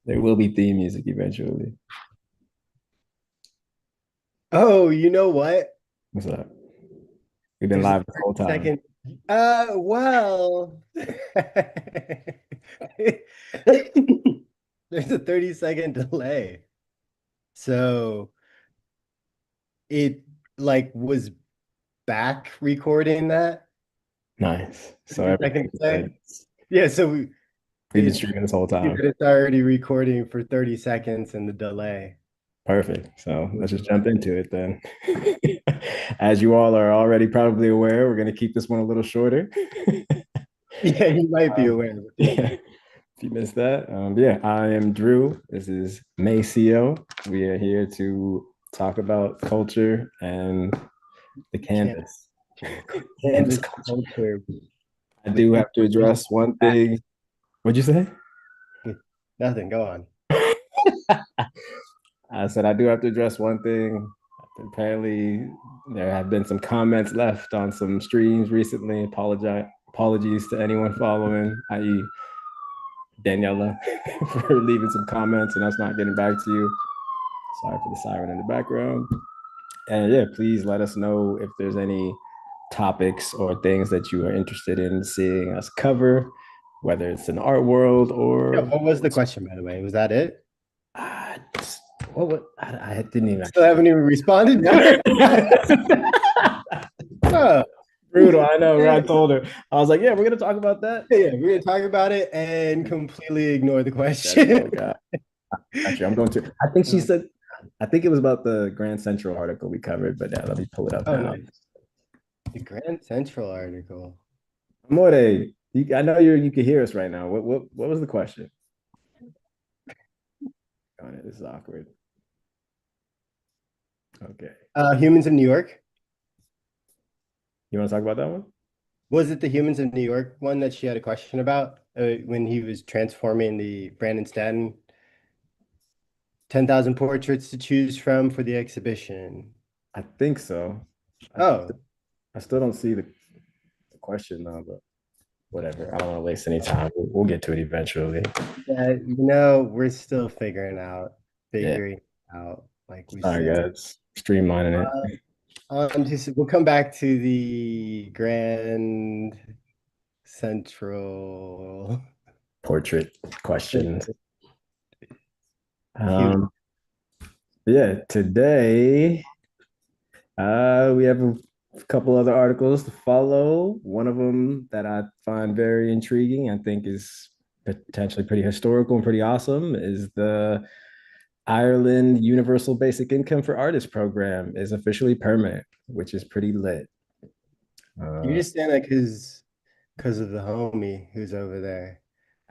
There will be theme music eventually. Oh, you know what? What's up? We've been There's a live the whole 30 time. second. Well, there's a 30-second delay. So it like was back recording that Nice. So 30 second everything is delay. good. Yeah, so We've been it streaming this whole time. it's already recording for 30 seconds in the delay. Perfect. So let's just jump into it then. As you all are already probably aware, we're going to keep this one a little shorter. Yeah, you might be Um, aware of yeah, it. if you missed that. Yeah, I am Drew. This is Maceo. We are here to talk about culture and the Canvas, canvas. Canvas canvas culture. culture I with do the have to address one thing. What'd you say? nothing. Go on. I said I do have to address one thing. Apparently, there have been some comments left on some streams recently. Apologies to anyone following, i.e., Daniela, for leaving some comments and us not getting back to you. Sorry for the siren in the background. And yeah, please let us know if there's any topics or things that you are interested in seeing us cover, whether it's in the art world Yeah, or what was the question, by the way? Was that it? uh, I didn't even Still actually. haven't even responded to it. Oh, Brutal. I know. Right? I told her. I was like, "Yeah, we're gonna talk about that." yeah, we're gonna talk about it and completely ignore the That's question. oh god. Actually, I'm going to. I think she said. I think it was about the Grand Central article we covered, but yeah, let me pull it up Oh, now. nice. The Grand Central article. More, I know you can hear us right now. What was the question? Oh, this is awkward. Okay, Humans of New York. you want to talk about that one? Was it the Humans of New York one that she had a question about when he was transforming the Brandon Stanton 10,000 portraits to choose from for the exhibition? I think so. I, Oh, I still don't see the question though, but whatever. I don't want to waste any time. We'll get to it eventually. yeah, we're still Yeah. figuring out, like we Sorry, said. guys. Streamlining Uh, it. we'll come back to the Grand Central. Portrait questions. Human. Um, yeah, today we have a couple other articles to follow. One of them that I find very intriguing, I think is potentially pretty historical and pretty awesome, is the Ireland Universal Basic Income for Artists program is officially permanent, which is pretty lit. You're Uh, just saying that because of the homie who's over there.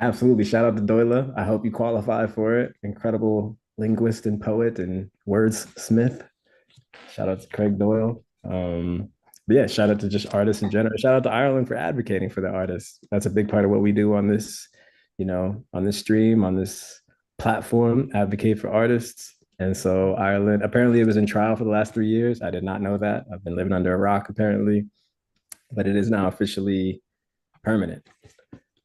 Absolutely. Shout out to Doyle. I hope you qualify for it. Incredible linguist and poet and wordsmith. Shout out to Craig Doyle. But yeah, shout out to just artists in general. Shout out to Ireland for advocating for the artists. That's a big part of what we do on this, on this stream, on this platform, advocate for artists. And so Ireland, apparently it was in trial for the last 3 years. I did not know that. I've been living under a rock apparently, but it is now officially permanent,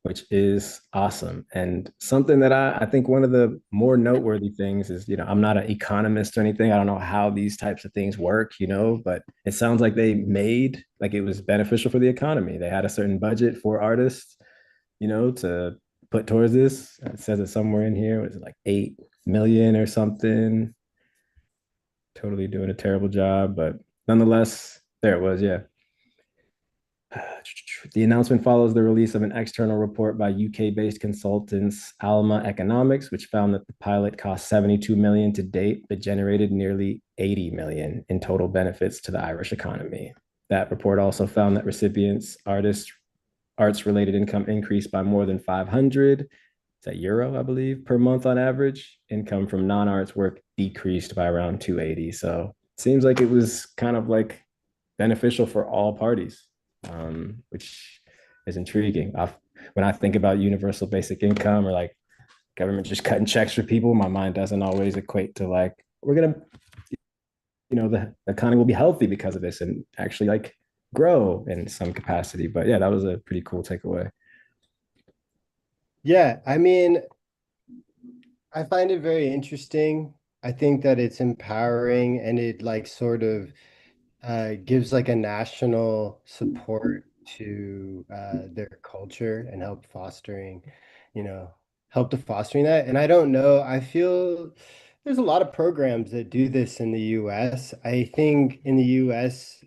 which is awesome. And something that I think one of the more noteworthy things is, I'm not an economist or anything. I don't know how these types of things work, but it sounds like they made like it was beneficial for the economy. They had a certain budget for artists, to put towards this. It says it somewhere in here. Was it like 8 million or something? Totally doing a terrible job, but nonetheless, there it was. Yeah. The announcement follows the release of an external report by UK-based consultants Alma Economics, which found that the pilot cost 72 million to date, but generated nearly 80 million in total benefits to the Irish economy. That report also found that recipients, arts related income increased by more than 500, is that euro, I believe, per month on average. Income from non-arts work decreased by around 280. So it seems like it was kind of like beneficial for all parties, which is intriguing. When I think about universal basic income or like government just cutting checks for people, my mind doesn't always equate to like we're gonna, the economy will be healthy because of this and actually like grow in some capacity. But yeah, that was a pretty cool takeaway. Yeah, I mean, I find it very interesting. I think that it's empowering and it like sort of gives like a national support to their culture and you know, help to fostering that. And I don't know, I feel there's a lot of programs that do this in the US. I think in the US,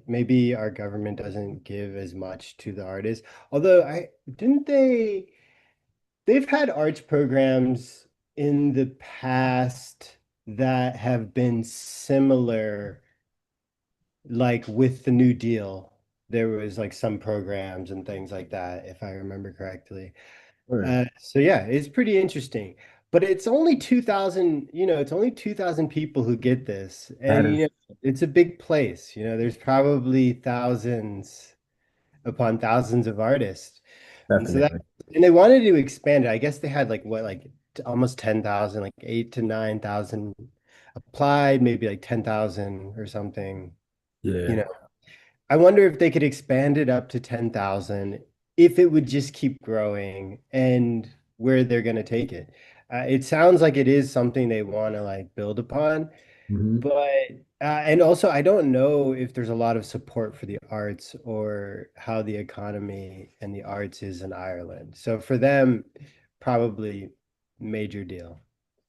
maybe our government doesn't give as much to the artists. Although I didn't they've had arts programs in the past that have been similar, like with the New Deal, there was like some programs and things like that, if I remember correctly. Word. So yeah, it's pretty interesting. But it's only 2,000, it's only 2,000 people who get this. That And is it's a big place. There's probably thousands upon thousands of artists. And so that, definitely. and they wanted to expand it. I guess they had like what, like almost 10,000, like 8 to 9,000 applied, maybe like 10,000 or something. You Yeah. know, I wonder if they could expand it up to 10,000 if it would just keep growing and where they're going to take it. It sounds like it is something they want to like build upon, Mhm. but and also I don't know if there's a lot of support for the arts or how the economy and the arts is in Ireland. So for them, probably major deal.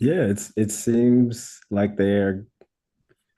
Yeah, it seems like they're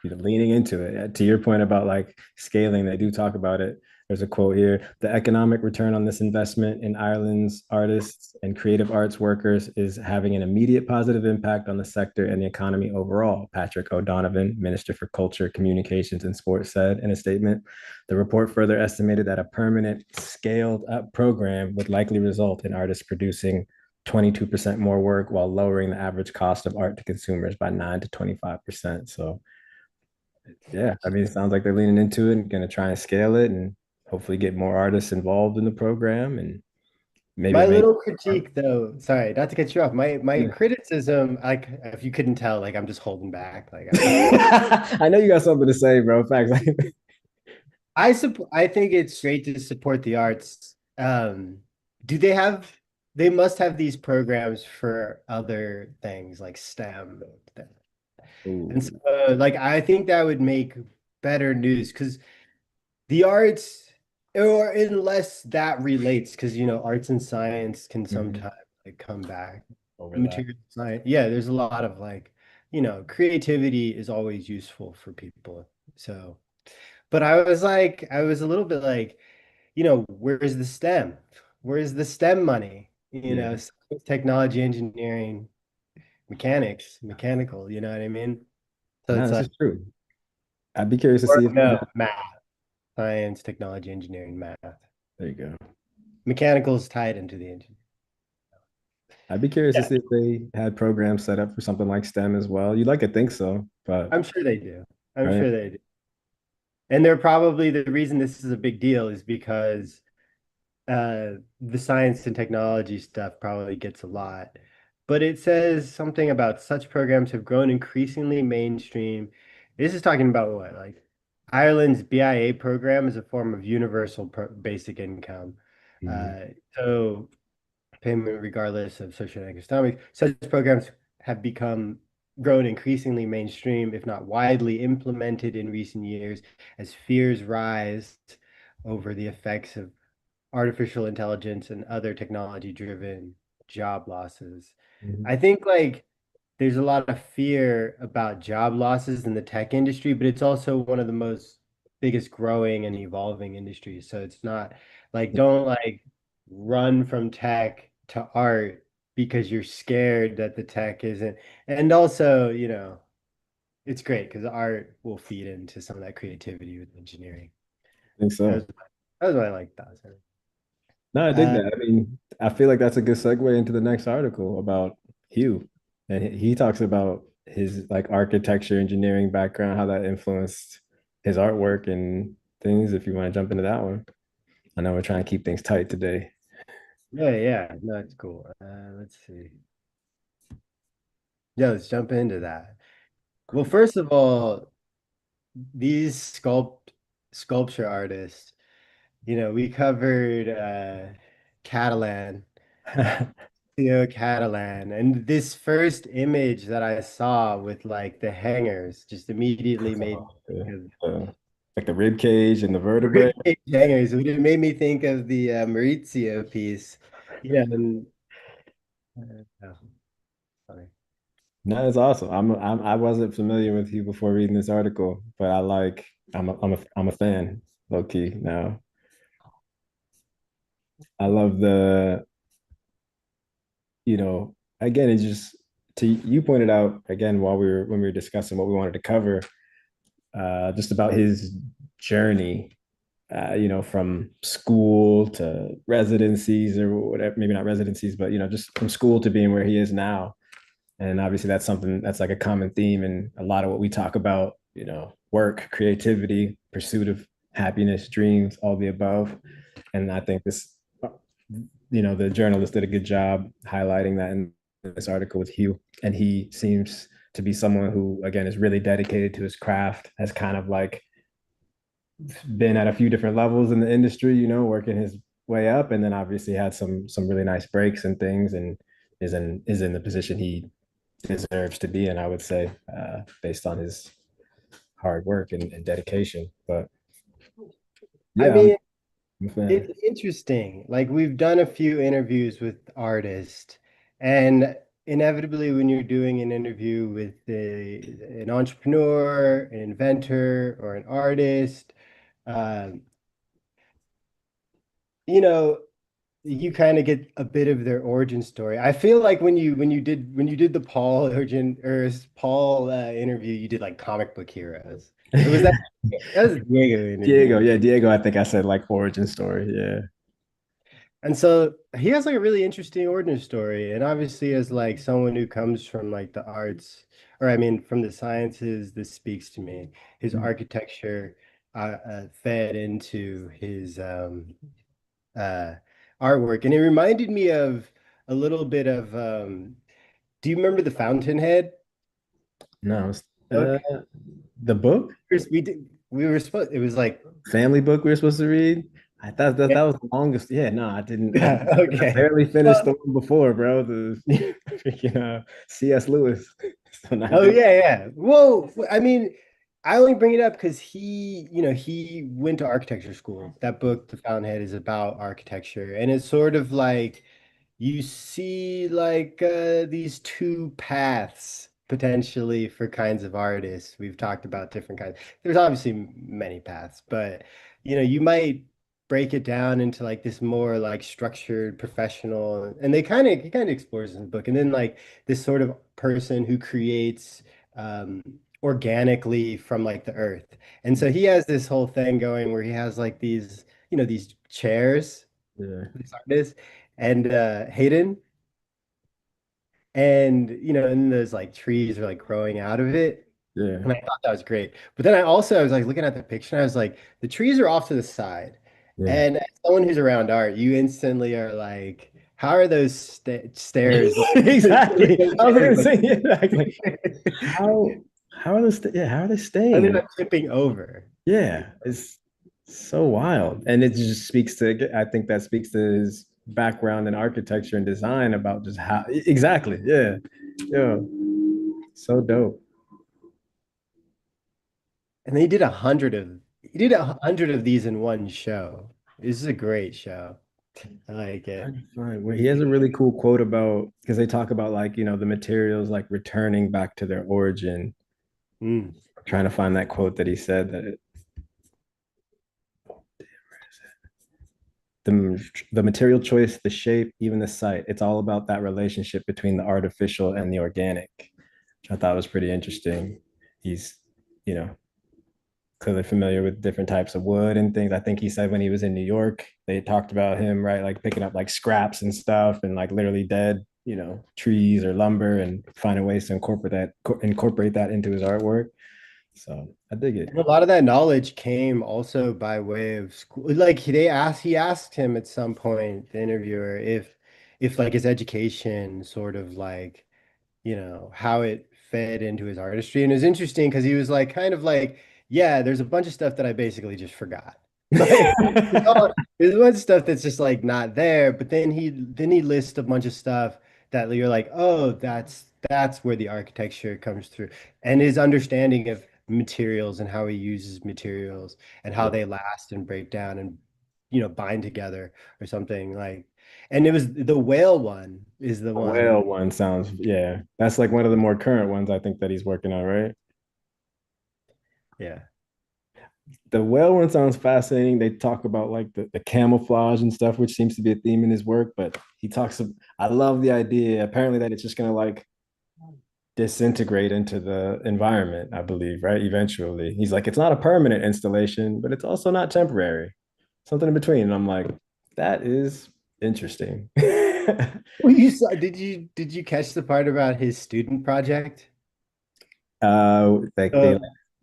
leaning into it. To your point about like scaling, they do talk about it. There's a quote here: "The economic return on this investment in Ireland's artists and creative arts workers is having an immediate positive impact on the sector and the economy overall," Patrick O'Donovan, Minister for Culture, Communications, and Sports, said in a statement. The report further estimated that a permanent, scaled up program would likely result in artists producing 22% more work while lowering the average cost of art to consumers by 9 to 25%. So yeah, I mean, it sounds like they're leaning into it and going to try and scale it and hopefully get more artists involved in the program and maybe My make. little critique, though, sorry, not to cut you off. My Yeah. criticism, like if you couldn't tell, like I'm just holding back. Like I know you got something to say, bro. Facts. I think it's great to support the arts. Do they have? They must have these programs for other things like STEM. And so, Ooh. like I think that would make better news because the arts, or unless that relates, because arts and science can Mhm. sometimes like come back. Overlap. Material science, yeah, there's a lot of like, creativity is always useful for people. So, but I was a little bit like, where's the STEM? Where's the STEM money? Yeah. Science, technology, engineering, mechanics, mechanical, you know what I mean? So No, it's this like, is true. I'd be curious to or see if no, math, science, technology, engineering, math. there you go. Mechanical is tied into the engine. I'd be curious to Yeah, see if they had programs set up for something like STEM as well. You'd like to think so, but I'm sure they do. I'm right. sure they do. And they're probably the reason this is a big deal is because the science and technology stuff probably gets a lot. But it says something about such programs have grown increasingly mainstream. This is talking about what? Like Ireland's BIA program is a form of universal basic income. Mhm. Uh, so payment regardless of socioeconomic. Such programs have become grown increasingly mainstream, if not widely implemented in recent years, as fears rise over the effects of artificial intelligence and other technology-driven job losses. Mhm. I think like there's a lot of fear about job losses in the tech industry, but it's also one of the most biggest growing and evolving industries. So it's not like don't like run from tech to art because you're scared that the tech isn't. And also, it's great because art will feed into some of that creativity with engineering. I think That so. was, that was what I like that. No, I dig Uh, that. I mean, I feel like that's a good segue into the next article about Hugh. And he talks about his like architecture, engineering background, how that influenced his artwork and things. If you want to jump into that one, I know we're trying to keep things tight today. yeah, no, it's cool. Let's see. Yeah, let's jump into that. Well, first of all, these sculpture artists, we covered Catalan. Theo Catalan. And this first image that I saw with like the hangers just immediately made me Yeah. think of Like the rib cage and the vertebrae. ribcage hangers. It made me think of the Maurizio piece. Yeah, and oh, sorry. No, it's awesome. I wasn't familiar with you before reading this article, but I'm a fan, low key now. I love again, it's just to you pointed out again while when we were discussing what we wanted to cover, just about his journey, from school to residencies or whatever, maybe not residencies, but just from school to being where he is now. And obviously that's something that's like a common theme in a lot of what we talk about, work, creativity, pursuit of happiness, dreams, all the above. And I think the journalist did a good job highlighting that in this article with Hugh. And he seems to be someone who, again, is really dedicated to his craft, has kind of like been at a few different levels in the industry, working his way up, and then obviously had some really nice breaks and things, and is in the position he deserves to be in, I would say, based on his hard work and dedication. But I yeah, mean, I'm a fan. it's interesting. Like we've done a few interviews with artists, and inevitably, when you're doing an interview with an entrepreneur, an inventor, or an artist, um, you know, you kind of get a bit of their origin story. I feel like when you did the Paul origin or Paul interview, you did like comic book heroes. Or was that was Diego Diego, interview? yeah, Diego. I think I said like origin story. Yeah, And so he has like a really interesting origin story. And obviously, as like someone who comes from like the arts, or I mean, from the sciences, this speaks to me. His architecture fed into his uh, artwork. And it reminded me of a little bit of, do you remember the Fountainhead no, book? the book, We were supposed, it was like, family book we were supposed to read. I thought that yeah, that was the longest. Yeah, no, I didn't. I okay. barely finished Well, the one before, bro. The freaking C.S. Lewis. So now I oh did. yeah, yeah. Well, I mean, I only bring it up because he went to architecture school. That book, The Fountainhead, is about architecture, and it's sort of like you see like these two paths potentially for kinds of artists. We've talked about different kinds. There's obviously many paths, but you might break it down into like this more like structured professional, and he kind of explores in the book, and then like this sort of person who creates organically from like the earth. And so he has this whole thing going where he has like these chairs, Yeah, these artists, and Hayden, and those like trees are like growing out of it. yeah, And I thought that was great. But then I was like looking at the picture and I was like, the trees are off to the side. yeah. And as someone who's around art, you instantly are like, how are those stairs like, Exactly. those I was chairs, gonna like, say exactly. How are yeah, how are they are they staying? not tipping over? Yeah, it's so wild. And it just speaks to, I think that speaks to his background in architecture and design about just how, exactly. Yeah. Yeah. So dope. And he did 100 of these in one show. This is a great show. I like it. Trying to find where he has a really cool quote about, because they talk about like, the materials like returning back to their origin. Mm. I'm trying to find that quote that he said the material choice, the shape, even the site, it's all about that relationship between the artificial and the organic, which I thought was pretty interesting. He's, you know, clearly familiar with different types of wood and things. I think he said when he was in New York, they talked about him, right? Like picking up like scraps and stuff and like literally dead, trees or lumber and finding ways to incorporate that into his artwork. So I dig it. And a lot of that knowledge came also by way of school. Like he asked him at some point, the interviewer, if like his education sort of like, how it fed into his artistry. And it was interesting because he was like kind of like, yeah, there's a bunch of stuff that I basically just forgot. Like, there's a bunch of stuff that's just like not there, but then he lists a bunch of stuff that you're like, oh, that's where the architecture comes through, and his understanding of materials and how he uses materials and how Yeah. they last and break down and bind together or something like. And it was the whale one is the The one. whale one sounds, yeah, that's like one of the more current ones I think that he's working on, right? Yeah. The whale one sounds fascinating. They talk about like the camouflage and stuff, which seems to be a theme in his work. But he talks of, I love the idea, apparently, that it's just gonna like disintegrate into the environment, I believe, right? Eventually. He's like, it's not a permanent installation, but it's also not temporary. Something in between. And I'm like, that is interesting. Well, you saw, did you catch the part about his student project? Like Uh,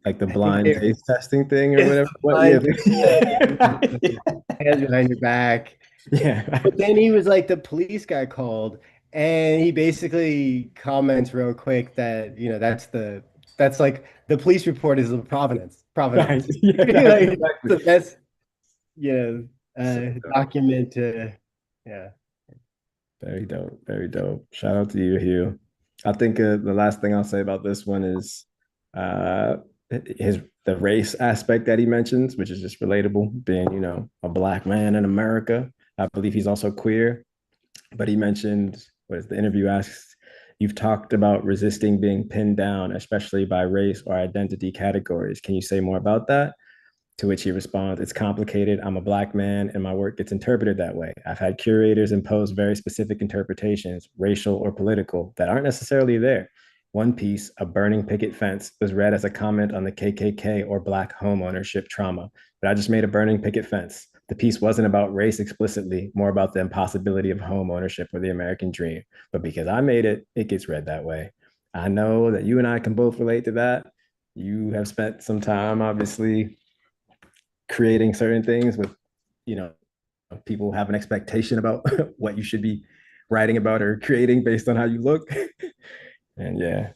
like the I think blind it taste testing thing or is whatever. What? Yeah. behind hands behind your back. Yeah. But then he was like, the police got called, and he basically comments real quick that, that's like the police report is of Providence. Right. Providence. Yeah, Like exactly. the best, So dope. document yeah. Very dope. Very dope. Shout out to you, Hugh. I think the last thing I'll say about this one is uh his the race aspect that he mentions, which is just relatable, being, a black man in America. I believe he's also queer, but he mentioned, what is the interview asks, you've talked about resisting being pinned down, especially by race or identity categories. Can you say more about that? To which he responds, it's complicated. I'm a black man and my work gets interpreted that way. I've had curators impose very specific interpretations, racial or political, that aren't necessarily there. One piece, a burning picket fence, was read as a comment on the KKK or black home ownership trauma, but I just made a burning picket fence. The piece wasn't about race explicitly, more about the impossibility of home ownership or the American dream. But because I made it, it gets read that way. I know that you and I can both relate to that. You have spent some time, obviously, creating certain things with, you know people have an expectation about what you should be writing about or creating based on how you look. And yeah,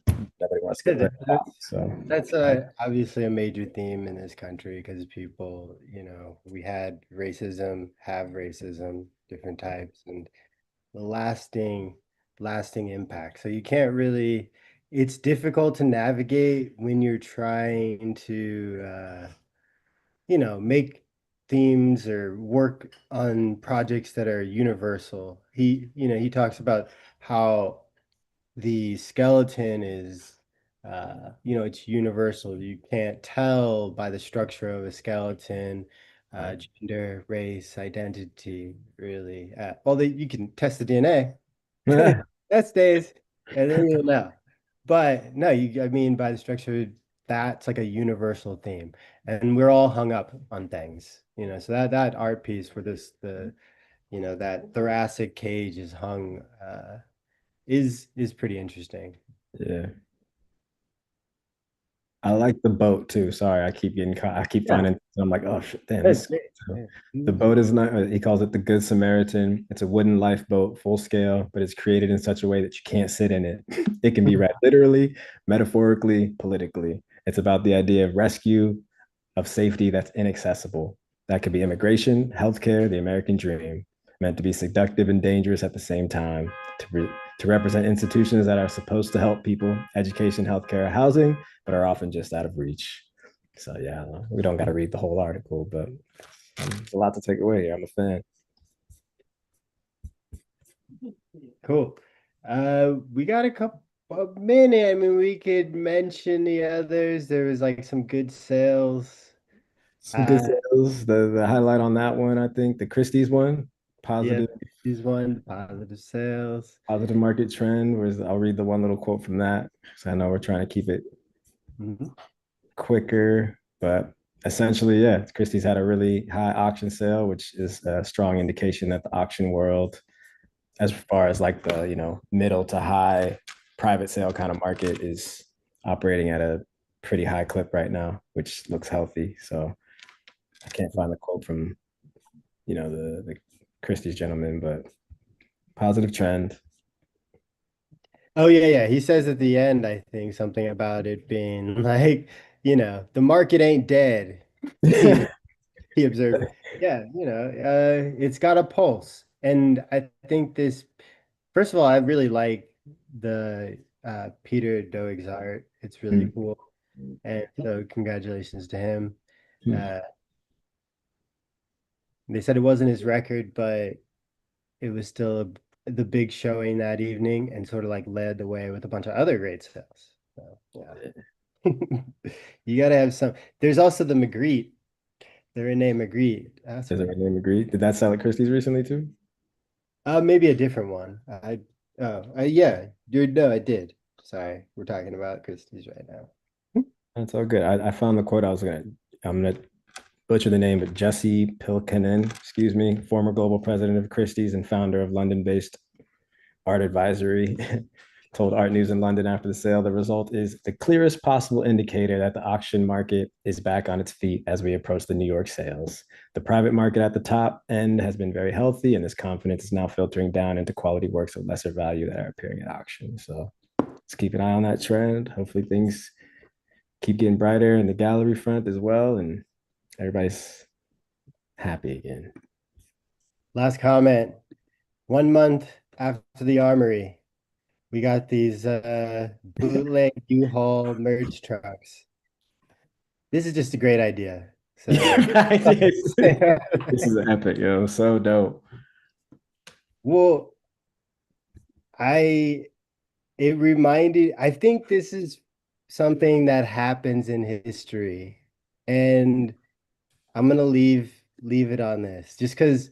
nobody wants to get ripped off. That's So that's obviously a major theme in this country because people, we had racism, have racism, different types, and the lasting impact. So you can't really, it's difficult to navigate when you're trying to make themes or work on projects that are universal. He talks about how the skeleton is it's universal. You can't tell by the structure of a skeleton gender, race, identity, really. Well, you can test the DNA. yeah, That stays, and then you'll know. But no, I mean, by the structure, that's like a universal theme, and we're all hung up on things, So that art piece for that thoracic cage is hung is pretty interesting. yeah. I like the boat too. Sorry, I keep getting caught. I keep Yeah, finding. I'm like, oh shit, damn. that's This. great. Yeah. The boat is not. He calls it the Good Samaritan. It's a wooden lifeboat, full scale, but it's created in such a way that you can't sit in it. It can be read literally, metaphorically, politically. It's about the idea of rescue, of safety that's inaccessible. That could be immigration, healthcare, the American dream, meant to be seductive and dangerous at the same time, to represent institutions that are supposed to help people, education, healthcare, housing, but are often just out of reach. So, yeah, we don't got to read the whole article, but it's a lot to take away here. I'm a fan. Cool. We got a couple of minute. I mean, we could mention the others. There was like some good sales. Some good Uh, sales. The highlight on that one, I think, the Christie's one, yeah, positive this one, positive sales. positive market trend. Whereas I'll read the one little quote from that. So I know we're trying to keep it Mhm. quicker, but essentially, yeah, Christie's had a really high auction sale, which is a strong indication that the auction world, as far as like the middle to high private sale kind of market, is operating at a pretty high clip right now, which looks healthy. So I can't find the quote from the Christie's gentleman, but positive trend. Oh yeah, yeah. He says at the end, I think something about it being like, the market ain't dead. He Yeah, he observed. Yeah, it's got a pulse. And I think this First of all, I really like the Peter Doig's art. It's really Mm. cool. And so congratulations to him. Hmm. Uh, they said it wasn't his record, but it was still the big showing that evening and sort of like led the way with a bunch of other great sales. So yeah. You gotta have some. There's also the Magritte, the Rene Magritte. That's Does what. everyone agree? Did that sell at Christie's recently too? Maybe a different one. Yeah. You're no, I did. Sorry, we're talking about Christie's right now. That's all good. I found the quote. I'm gonna butcher the name, but Jesse Pilkinen, excuse me, former global president of Christie's and founder of London-based Art Advisory, told Art News in London after the sale, the result is the clearest possible indicator that the auction market is back on its feet as we approach the New York sales. The private market at the top end has been very healthy, and this confidence is now filtering down into quality works of lesser value that are appearing at auction. So let's keep an eye on that trend. Hopefully things keep getting brighter in the gallery front as well, and everybody's happy again. Last comment. 1 month after the Armory, we got these bootleg U-Haul merge trucks. This is just a great idea. So This is epic, yo. So dope. well, I I think this is something that happens in history. And I'm gonna leave it on this just because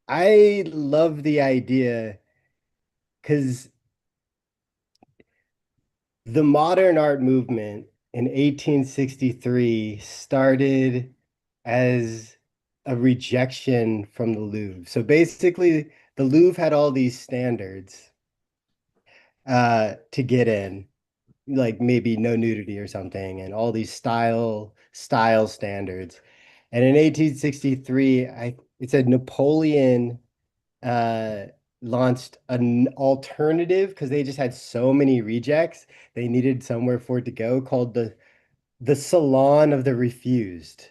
I love the idea because the modern art movement in 1863 started as a rejection from the Louvre. So basically, the Louvre had all these standards to get in, like maybe no nudity or something, and all these style standards. And in 1863, it said Napoleon uh launched an alternative because they just had so many rejects. They needed somewhere for it to go called the Salon of the Refused.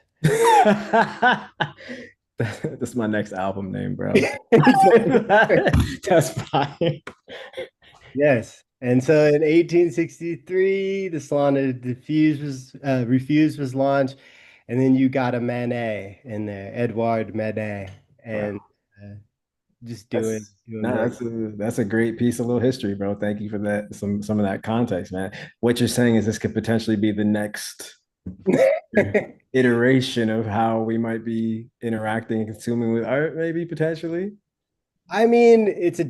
That's my next album name, bro. That's fine. Yes. And so in 1863, the Salon of the Refused was launched, and then you got a Manet in there, Edouard Manet, and Wow. uh, just That's doing no, work. that's a great piece of little history, bro. Thank you for that. Some of that context, man. What you're saying is this could potentially be the next iteration of how we might be interacting and consuming with art, maybe potentially. I mean, it's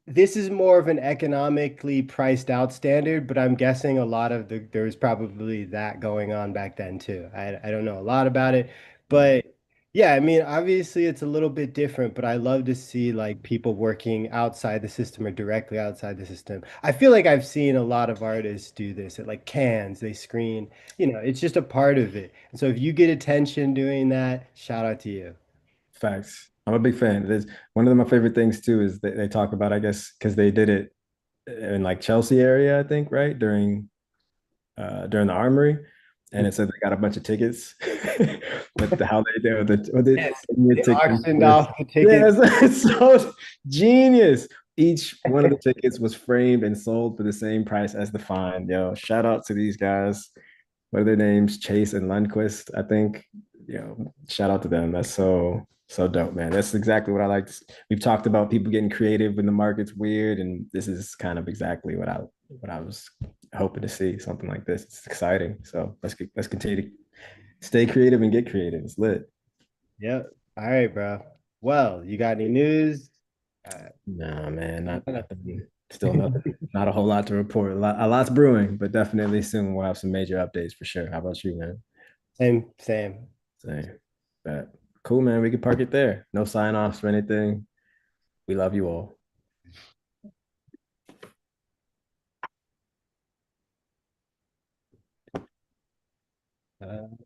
this is more of an economically priced out standard, but I'm guessing a lot of there was probably that going on back then too. I don't know a lot about it, but yeah, I mean, obviously it's a little bit different, but I love to see like people working outside the system or directly outside the system. I feel like I've seen a lot of artists do this at like Cannes, they screen, it's just a part of it. And so if you get attention doing that, shout out to you. Facts. I'm a big fan. There's one of my favorite things too is that they talk about, I guess, because they did it in like Chelsea area, I think, right? During the Armory. And it said they got a bunch of tickets. But how they do the Yes, they tickets auctioned were, off the yeah, tickets. it's so genius. Each one of the tickets was framed and sold for the same price as the fine. Yo, shout out to these guys. What are their names? Chase and Lundquist, I think. Shout out to them. That's so dope, man. That's exactly what I like. We've talked about people getting creative when the market's weird, and this is kind of exactly what I was hoping to see. Something like this. It's exciting. So let's continue to stay creative and get creative. It's lit. Yep. All right, bro. Well, you got any news? Uh, Nah, man, not nothing. Still nothing. Not a whole lot to report. A lot's brewing, but definitely soon we'll have some major updates for sure. How about you, man? same. Same. But cool, man. We could park it there. No sign offs or anything. We love you all. Uh,